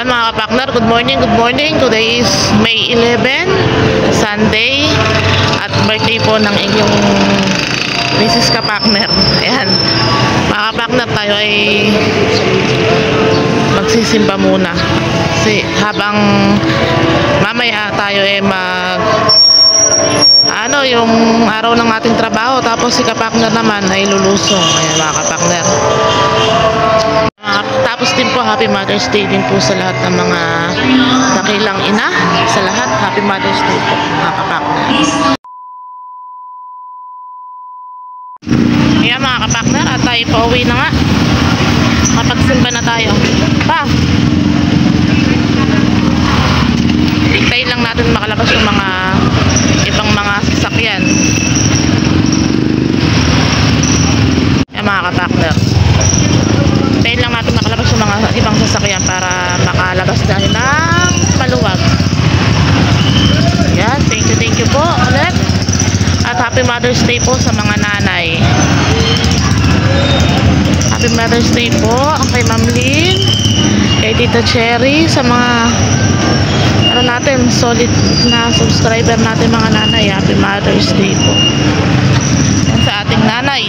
Ayan mga kapakner, good morning, good morning. Today is May 11, Sunday, at birthday po ng inyong Mrs. Kapakner. Ayan, mga kapakner, tayo ay magsisimba muna. Kasi habang mamaya tayo ay yung araw ng ating trabaho, tapos si kapakner naman ay lulusong. Ayan mga kapakner. Tapos din po, Happy Mother's Day din po sa lahat ng mga dakilang ina. Sa lahat, Happy Mother's Day po mga kapakner. Ayan mga kapakner, at tayo pa uwi na nga. Kapagsimba na tayo. Hintayin lang natin makalabas yung mga ibang mga sasakyan. Ayan mga kapakner, hintayin lang natin makalabas yung mga ibang sasakyan para makalabas tayo ng maluwag. Ayan, thank you po ulit. At Happy Mother's Day po sa mga nanay. Happy Mother's Day po kay Ma'am Lynn, kay Tita Cherry, sa mga natin, solid na subscriber natin mga nanay. Happy Mother's Day po. Yan sa ating nanay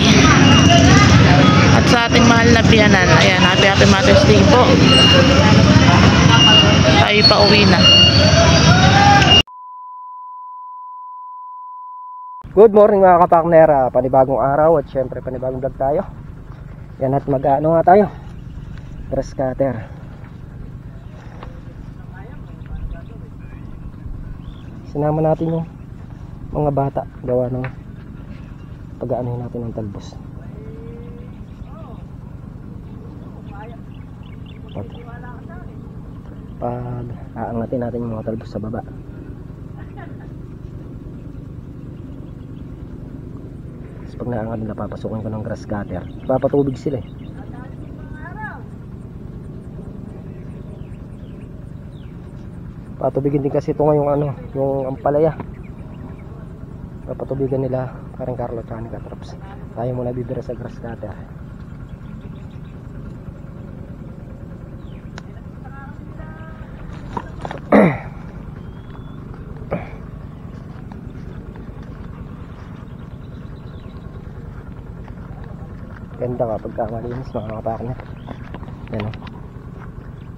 at sa ating mahal na biyanan. Ayan, Happy Mother's Day po. Tayo pa uwi na. Good morning mga kapakner, panibagong araw at syempre panibagong vlog tayo. Yan, at mag-ano nga tayo, grass cutter. Sinama natin yung mga bata gawa ng pag-aanohin natin ng talbos. Pag aangatin natin yung mga talbos sa baba. Pag naangat nila, papasukin ko ng grass cutter. Papatubig sila eh. Patubigin din kasi ito ngayong yung ampalaya. Papatubigan nila parang Carlo at ni Katrops. Tayo muna bibira sa grass cutter. Ganda ka pagka malinis mga kapakner. Yan o.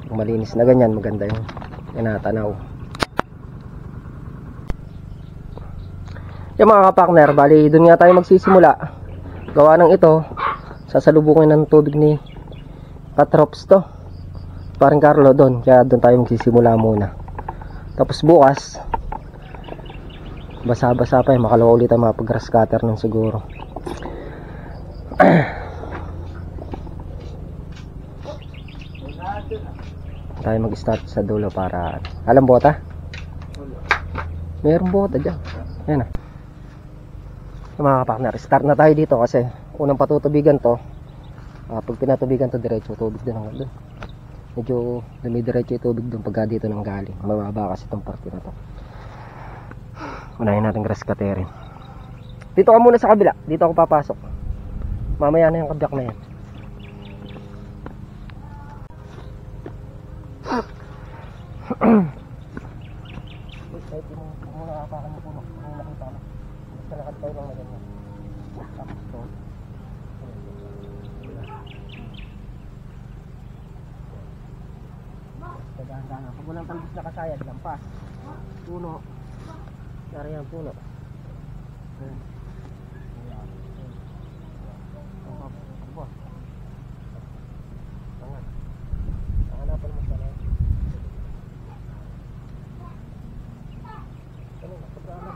Kung malinis na ganyan, maganda yung natanaw. Yan mga kapakner, bali doon nga tayo magsisimula. Gawa ng ito, sasalubungin ng tubig ni Katrops to, parang Carlo doon. Kaya doon tayo magsisimula muna. Tapos bukas, basa-basa pa yun, makalawa ulit ang mga pag-grass cutter nun siguro. Tayo mag-start sa dulo para alam bota. Mayroong bota dyan. Yan na. Mga kapakner, start na tayo dito kasi unang patutubigan to. Pag pinatubigan to, diretso tubig din hanggang doon. Medyo dumidiretso yung tubig doon pagka dito nang galing. Mababa kasi itong parte na to. Unahin natin grass cutterin. Dito ka muna sa kabila. Dito ako papasok. Mamaya na yung kabyak na yan. Kahit yung mga apakan mo puno, yung nakita mo, basta nakatayo lang na ganyan. Tapos ito, dahan-dahan. Pag walang talbos na kasayad, lampas puno, nari yan puno. Hanapan mo sana.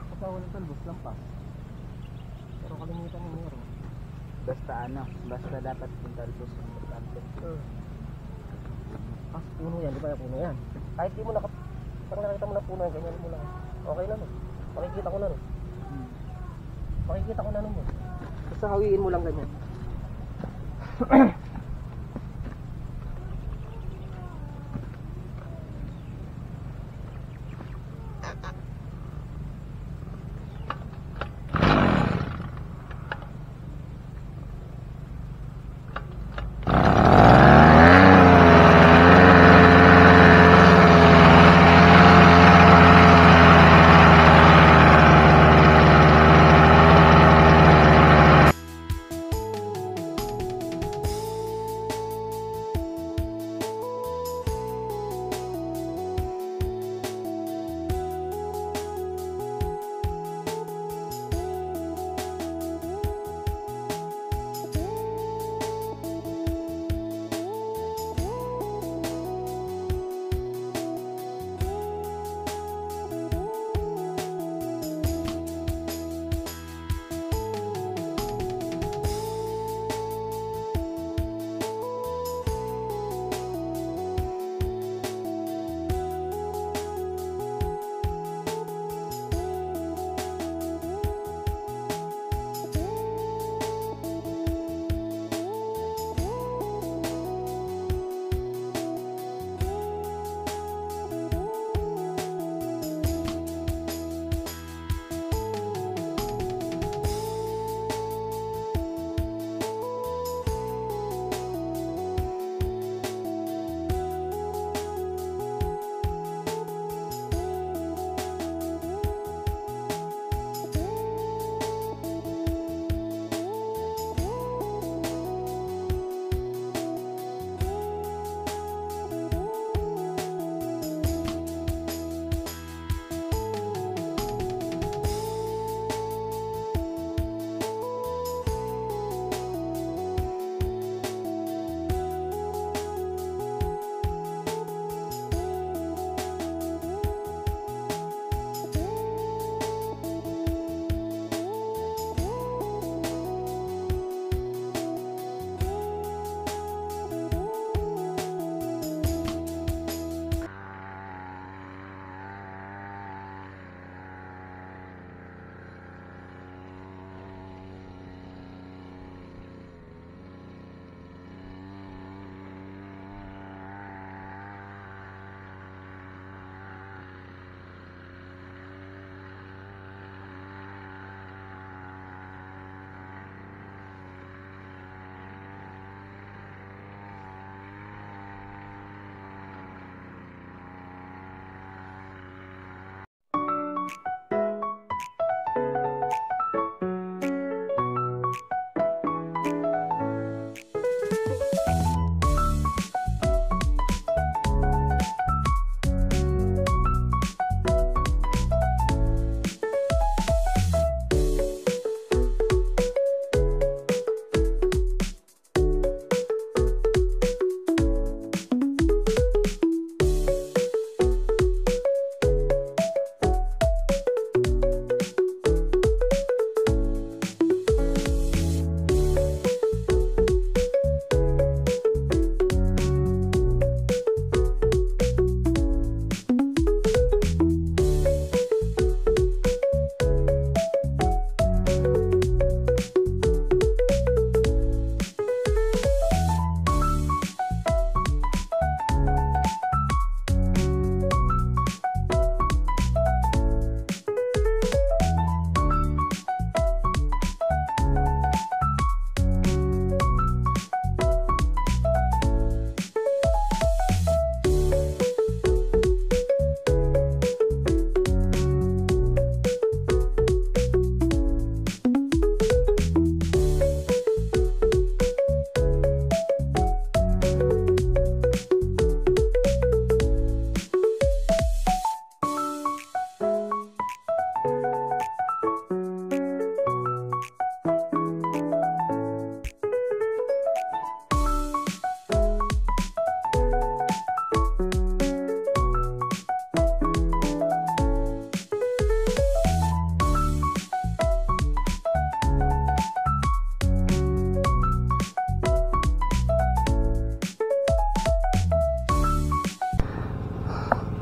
Pagka walang talbos, lampas. Pero kalimutan mo meron. Basta dapat yung talbos yung importante. Puno yan, di ba yung puno yan? Kahit di mo parang nakita mo na puno yan, ganyan mo lang. Okay na no? Makikita ko na no? Makikita ko na no mo. Basta hawiin mo lang ganyan.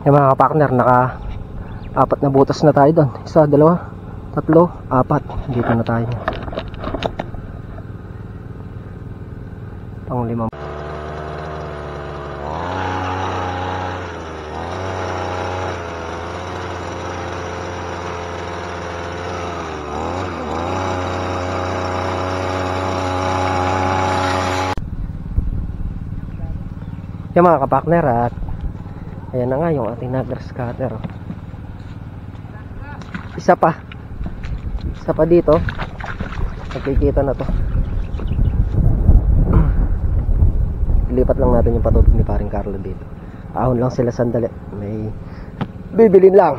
Yung mga partner, naka 4 na butas na tayo doon. 1, 2, 3, 4. Dito na tayo. Pang 5. Yung mga kapartner, at ayan na nga yung ating grass cutter. Isa pa dito, nakikita na to. Lipat lang natin yung patubig ni paring Carlo dito. Ahon lang sila sandali, may bibilin lang.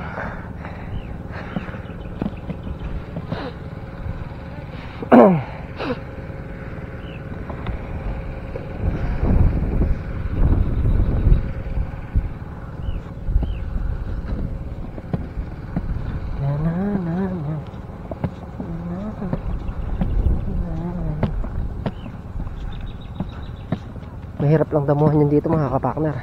Mahirap lang damuhan yun dito mga kapartner.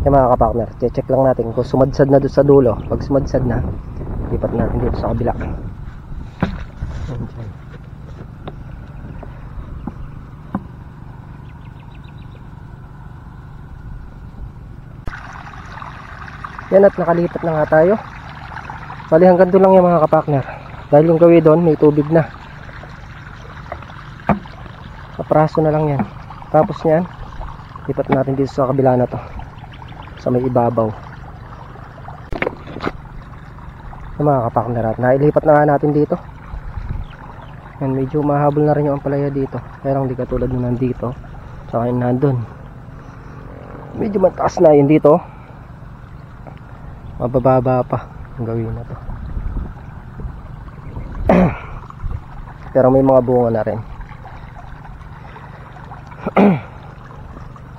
Yung mga kapartner, check lang natin kung sumadsad na doon sa dulo. Pag sumadsad na, lipat natin dito sa kabila. Yan, at nakalipat na nga tayo. Bali hanggang doon lang yung mga kapartner. Dahil yung gawin doon may tubig na. Kapraso na lang yan. Tapos yan, lipat natin dito sa kabila na to, sa may ibabaw. Yung mga kapartner, at nailipat na nga natin dito. Yan, medyo mahabol na rin yung ampalaya dito, pero hindi katulad nung nandito saka yung nandun. Medyo mataas na yun dito, mabababa pa ang gawin na to. Pero may mga bunga na rin.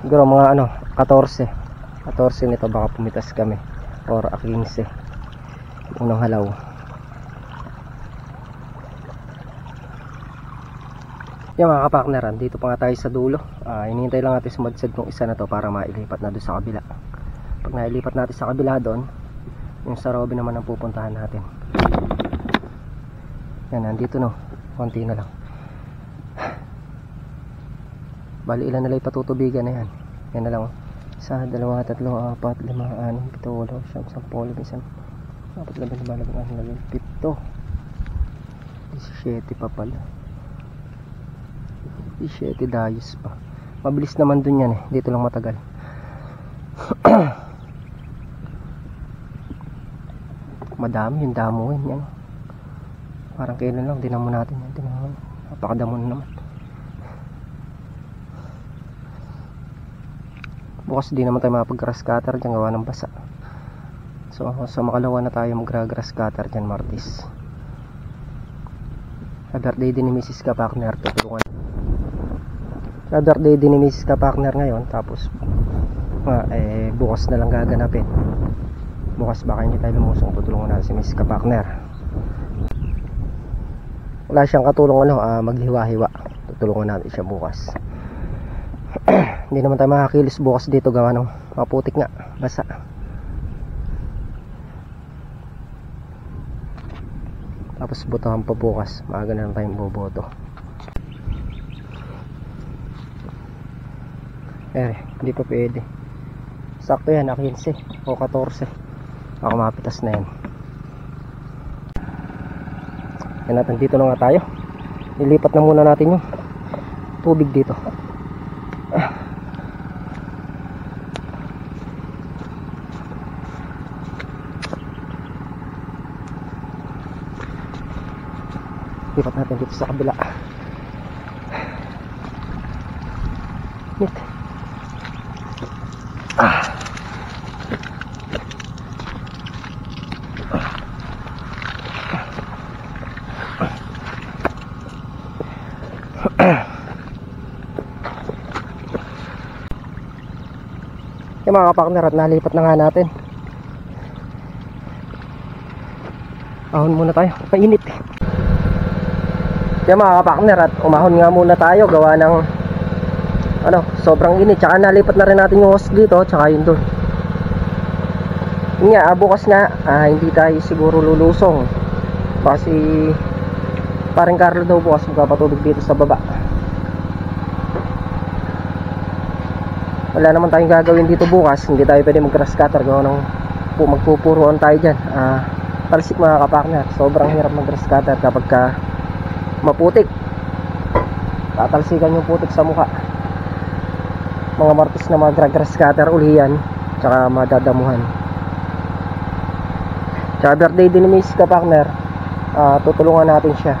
Siguro mga 14 nito baka pumitas kami, or 15 unang halaw. Yung mga kapartneran, dito pa nga tayo sa dulo. Hinihintay lang natin sumadsad ng isa na to para mailipat na doon sa kabila. Pag nailipat natin sa kabila doon, yung sa Robin naman ang pupuntahan natin. Yan, nandito no, konti na lang. Bali ilan na lang ipatutubigan na yan. Yan na lang. 1, 2, 3, 4, 5, 6, 7, 8, 9, 10, 11, 12, 13, 14, 15, 17 pa pala. 17 dayos pa. Mabilis naman dun yan eh. Dito lang matagal. Madami yung damuin yan. Parang kailan lang dinamo natin yan. Napakadamo na naman. Bukas di naman tayo makapag-grass cutter dyan, gawa ng basa. So sa makalawa na tayo mag-grass cutter dyan, Martis. Other day din ni Mrs. Kapakner, tutulungan. Other day din ni Mrs. Kapakner ngayon. Tapos bukas na lang gaganapin. Bukas baka hindi tayo lumusong, tutulungan natin si Mrs. Kapakner. Wala siyang katulong maghiwa-hiwa. Tutulungan natin siya bukas. Hindi naman tayo makakilis bukas dito, gawa ng maputik nga, basa. Tapos botohan pa bukas, maaga na lang tayong boboto. Hindi pa pwede. Sakto yan, 15 o 14. Ako mapitas na yan. Yan natin, dito na nga tayo. Ilipat na muna natin yung tubig dito. Lipat natin dito sa kabila. Yung mga kapartner, at nalipat na nga natin. Ahon muna tayo, mainit eh. Yung mga kapartner, at umahon nga muna tayo, gawa ng ano, sobrang init. Tsaka nalipat na rin natin yung hose dito, tsaka yun doon. Yun nga, bukas nga, hindi tayo siguro lulusong. Kasi parang Carlo daw bukas magpapatubig dito sa baba. Wala naman tayong gagawin dito bukas. Hindi tayo pwede mag-grass cutter. Gawa ng magpupuruan tayo dyan. Talsik mga kapartner. Sobrang hirap mag-grass cutter kapag ka maputik. Tatalsikan yung putik sa mukha. Mga martis na mag-grass cutter uli yan. Tsaka madadamuhan. Tsaka birthday din ni Miss kapartner. Tutulungan natin siya.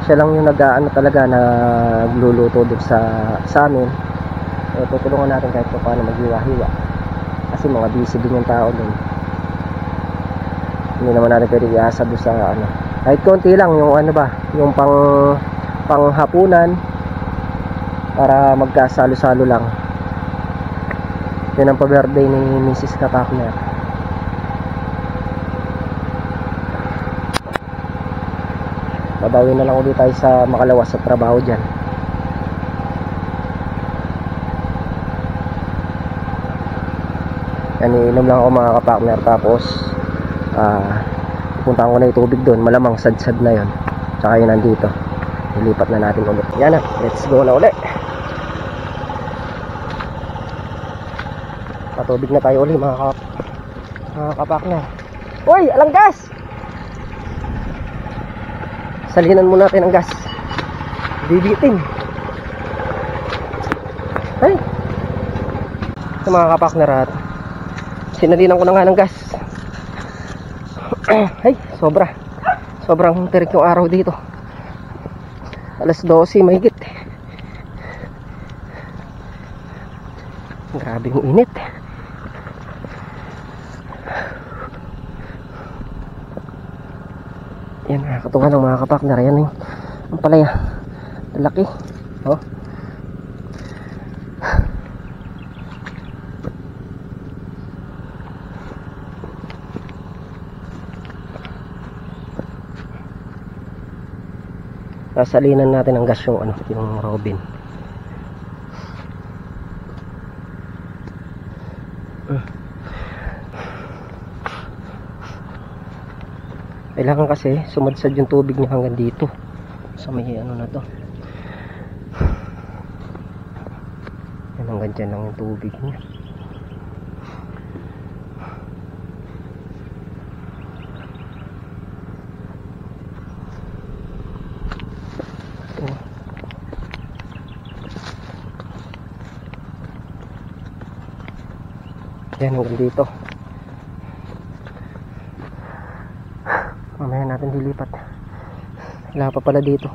Siya lang yung nag-aano talaga, nagluluto dun sa amin. Tutulungan natin kahit paano maghiwa-hiwa. Kasi mga busy din yung tao dun. Hindi naman natin pwede iasa dun sa ano. Kahit konti lang yung ano ba, yung panghapunan para magkasalo-salo lang. Yun ang pa-birthday ni Mrs. Kapakner. Babawi na lang ulit tayo sa makalawas sa trabaho dyan. Yan, iinom lang ako mga kapakner. Tapos pupuntahan ko na yung tubig doon. Malamang sad-sad na yon. Tsaka yun nandito. Ilipat na natin ulit. Yan na, let's go na ulit. Patubig na tayo ulit mga kapakner. Uy, alang gas! Salinan muna natin ang gas. Bibitin. Ay! Ito mga kapakner at sinalinan ko na nga ng gas. Ay, sobrang tirik yung araw dito. Alas 12 mahigit. Grabe yung init. Yan, nakakatuwa ng mga kapakner. Yan yung ang palaya. Laki. Oh. Sasalinan natin ang gas yung yung Robin. Kailangan kasi sumadsad yung tubig niya hanggang dito sa may na to. Yan, hanggang dyan lang yung tubig niya. Yan, hanggang dito. Mamaya natin dilipat. Wala pa pala dito.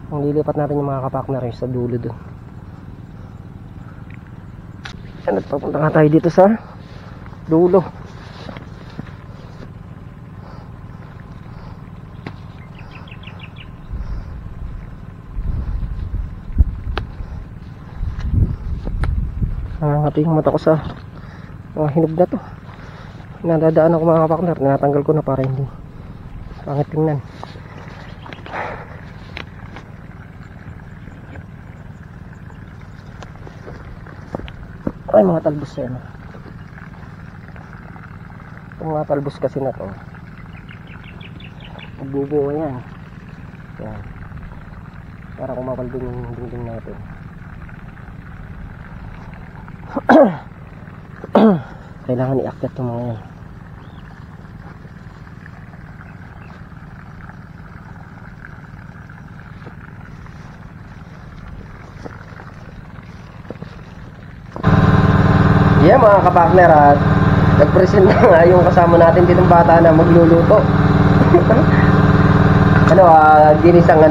Ang lilipat natin yung mga kapakner sa dulo dun. Yan, at papunta nga tayo dito sa dulo. Nangangati yung mata ko sa mga hinog na to. Nadadaan ako mga kapakner. Natanggal ko na para hindi pangit tingnan. Ay, mga talbos yan. Itong mga talbos kasi na to, magbubuo yan. Yan, para kumapalding yung dingding natin. Kailangan iakyat itong mga yan. Yeah, mga kapakner, at nag-present na nga yung kasama natin ditong bata na magluluto. Ginisang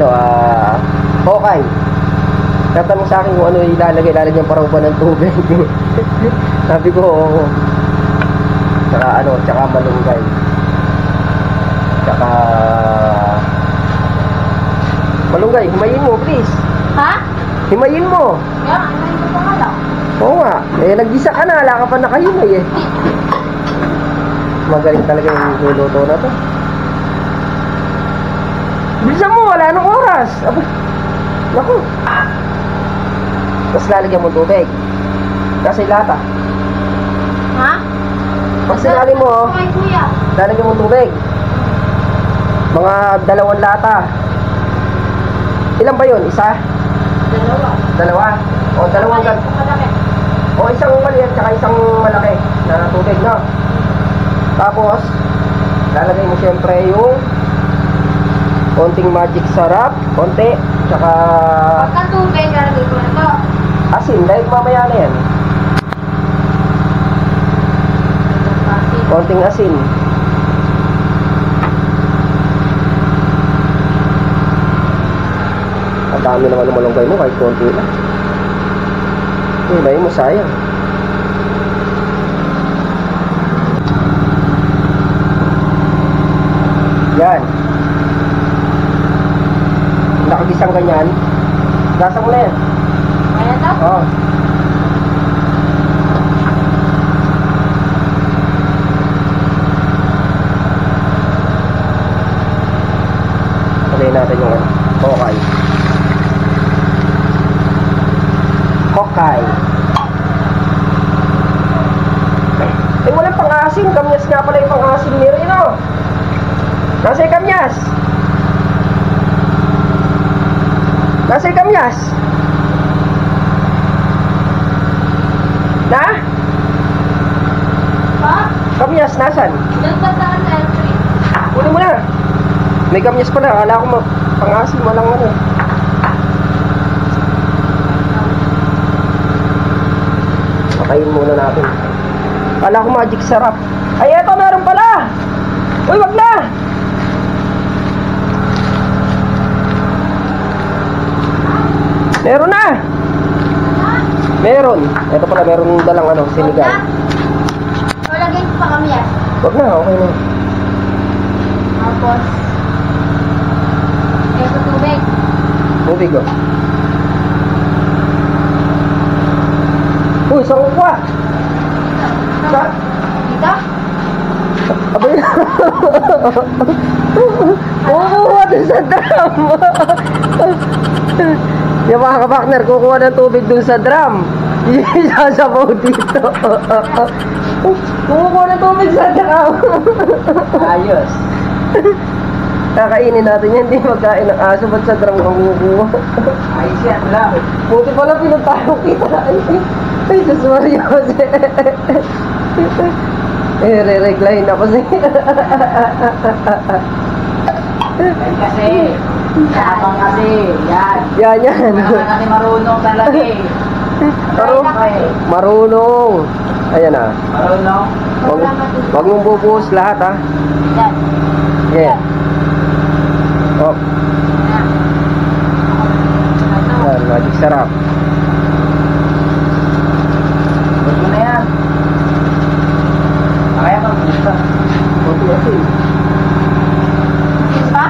hokay. Tatanong sa akin kung ano ilalagyan para ba ng tubig. Sabi ko, oo. Tsaka malunggay. Tsaka malunggay, himayin mo please. Ha? Himayin mo. Yeah, himayin mo pa nga lang. Oo nga, naggisa ka na, wala ka pa nakahimay Magaling talaga yung luluto na to. Bilisan mo, wala nang oras. Naku. Tapos lalagyan mo tubig. Kasi lata. Ha? Pag sinali mo, Okay, kuya. lalagyan mo tubig. Mga 2 lata. Ilan ba yun? Isa? Dalawa. O, dalawang Maliit o malaki? O, isang maliit tsaka isang malaki na tubig, no? Tapos, lalagay mo syempre yung konting magic sarap, konti, tsaka Pagka tubig, lalagay ko na to. asin, dahil mamaya na yan. Konting asin. Ang dami naman ng malunggay mo, kahit konti lang. Ilay mo, sayang. Yan. Nakagisang ganyan. Gasa mo na yan. Kaya to? Oo. Pagay natin yung kokay. Kokay. Eh, walang pang-asin. Kamyas nga pala yung pang-asin ni Rino. Nasa yung kamyas? Nasa yung kamyas? Na? Ha? Kamyas, nasan? Doon pa saan entry? Kunin mo na. May kamyas pala. Akala ko pang-asin. Walang ano. Pakain muna natin. Akala ko magic sarap. Ay, eto meron pala. Uy, wag na. Meron na. Meron. Ito pala, meron dalang ano, sinigang. O, lagay ko pa kami yan. Wag na, okay na. Tapos, ito tubig. Tubig, oh. Uy, saan ko pa? Sa? Dito? Abay na. Kukuha dun sa drum. Yung mga kapakner, kukuha ng tubig dun sa drum. Isasabaw dito. Kukuha ng tubig sa drum. Ayos. Kakainin natin yan, hindi magkain ng aso. Ba't sa drum kang kukuha? Ayos yan lang. Buti pala pinuntahan kita. Ay, Diyos Maria Jose. Eh, re-reglahin ako siya. Kasi, habang kasi, yan. Yan. Mga kasi marunong talaga eh. Marunong. Ayan ah. Marunong? Wag mong bubuhos lahat ah. Yan. Yeah. Oh, yan, magic sarap. Huwag mo na yan. Kaya ka gusto. Kunti asin. Ito pa?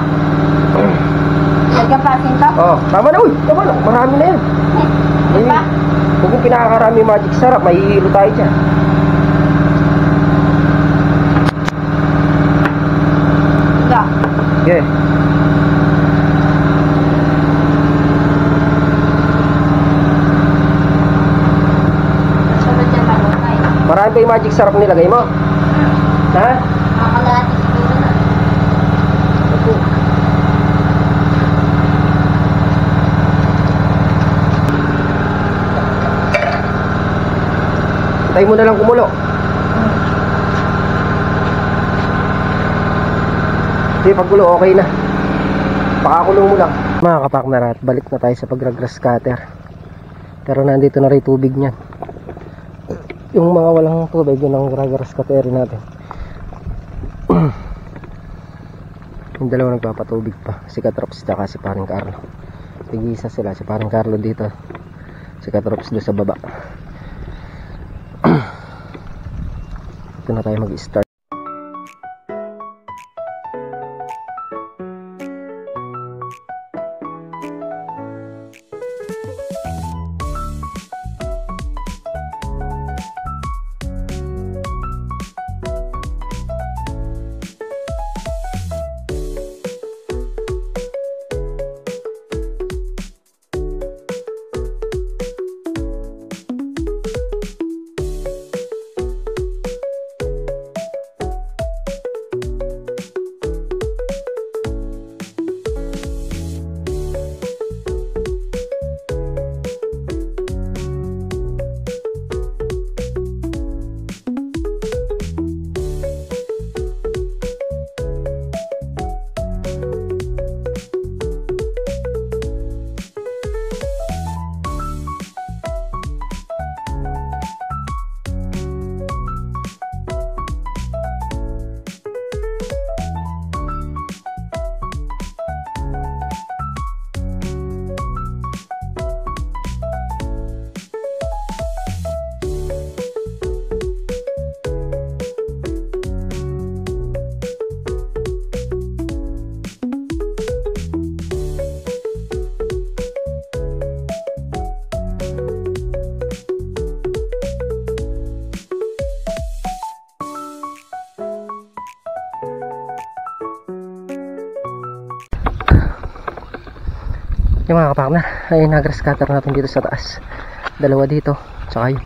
Lagyan pa asin to? Oh, tama na. Uy, tama na. Marami na yan. Ito pa? Kung yung pinakakarami magic sarap, mahihilo tayo dyan. Ito. Yeah. Sunod yan malunay. Marami pa yung magic sarap nilagay mo. Ha? Makakalahati siguro na. Tayo mo na lang kumulo. Hindi, pagkulo, okay na. Pakakulong mo lang. Mga kapakner, at balik na tayo sa pag-grass cutter. Pero nandito na rin tubig niyan. Yung mga walang tubig, yun ang grass cutter natin. Yung dalawa nagpapatubig pa. Si Katrops tsaka si Paring Carlo. Tig-isa sila. Si Paring Carlo dito. Si Katrops doon sa baba. Ito na tayo mag-start. Yung mga kapartner, ay nag-grass cutter natin dito sa taas. Dalawa dito, tsaka yun.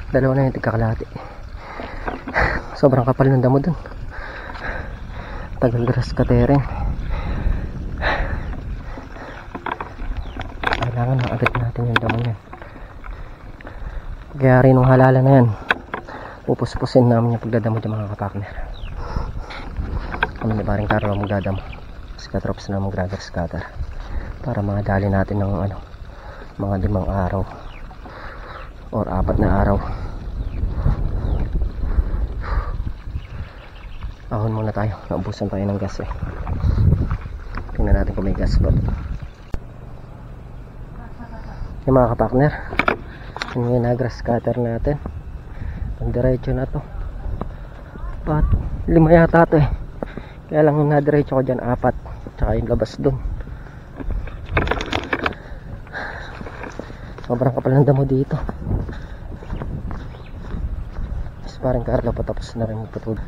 Dalawa na yung tigkakalati. Sobrang kapal ng damo dun. Tagal grass cutterin. Kailangan maagad natin yung damo yan. Kaya rin yung halala na yan, pupus-pusin namin yung pagdadamo dyan mga kapartner. Kami ni paring Carlo magdadamo. Skatrops na mag-grass cutter. Para madali natin ng mga 5 araw or 4 na araw. Ahon muna tayo, naubusan tayo ng gas tingnan natin kung may gas ba. Yung mga kapartner, yung nag-grass cutter natin, ang diretso na to, 5 yata to kaya lang yung nadiretso ko dyan 4, tsaka yung labas dun. Sobrang kapal ng damo dito. Mas parang Carlo patapos na rin magpatulog.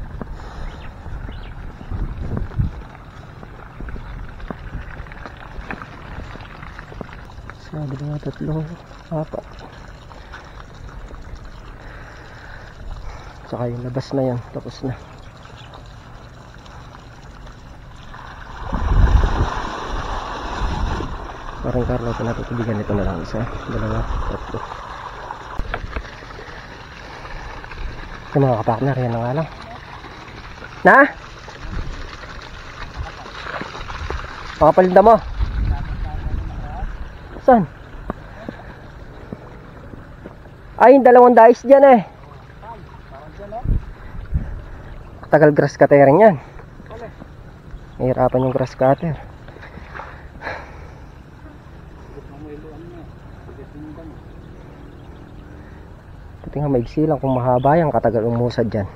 Sabi nga 3, 4. Saka yung labas na yan, tapos na. Parang Carlo, pinatutubigan ito na lang. 1, 2, 3. Yung mga kapartner, yan na nga lang. Na? Makapalinda mo? Saan? Ay, yung 2 dice dyan tagal grass cuttering yan. Nahirapan yung grass cutter. Pati nga maigsi lang kung mahaba yan, katagal umusad dyan.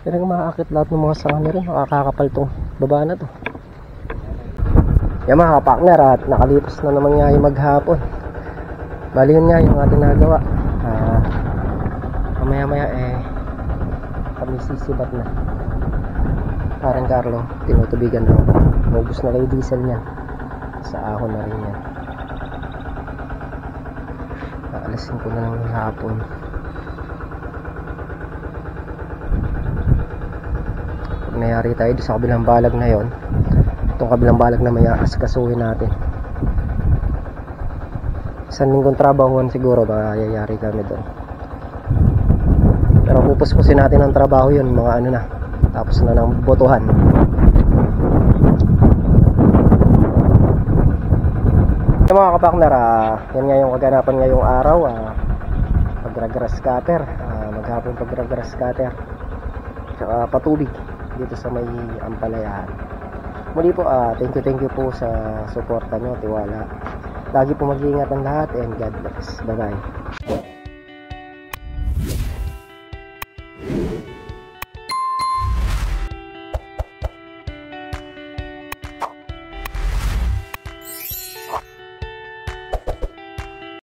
Pero nga makakakit lahat ng mga sanga na rin, makakakapal tong baba na to. Yan mga kapartner, at nakalipas na naman nga yung maghapon. Bali yun nga yung ating nagawa. Mamaya maya kami sisibat na. Parang Carlo, tinutubigan na ako. Maubos na lang yung diesel niya. Sa ahon na rin yan. Aalasin ko na ng hapon. Pag nayari tayo sa kabilang balag na yon, itong kabilang balag na may aaskasuhin natin. 1 linggong trabahoan siguro baka yayari kami doon. Pero pupuspusin natin ang trabaho yun, mga na, tapos na ng botohan. Mga kapartner, yan nga yung kaganapan ngayong araw, pag-grass cutter, maghapon pag-grass cutter, tsaka patubig dito sa may Ampalayahan. Muli po, thank you po sa suporta nyo, tiwala. Lagi po mag-iingat ang lahat, and God bless. Bye bye.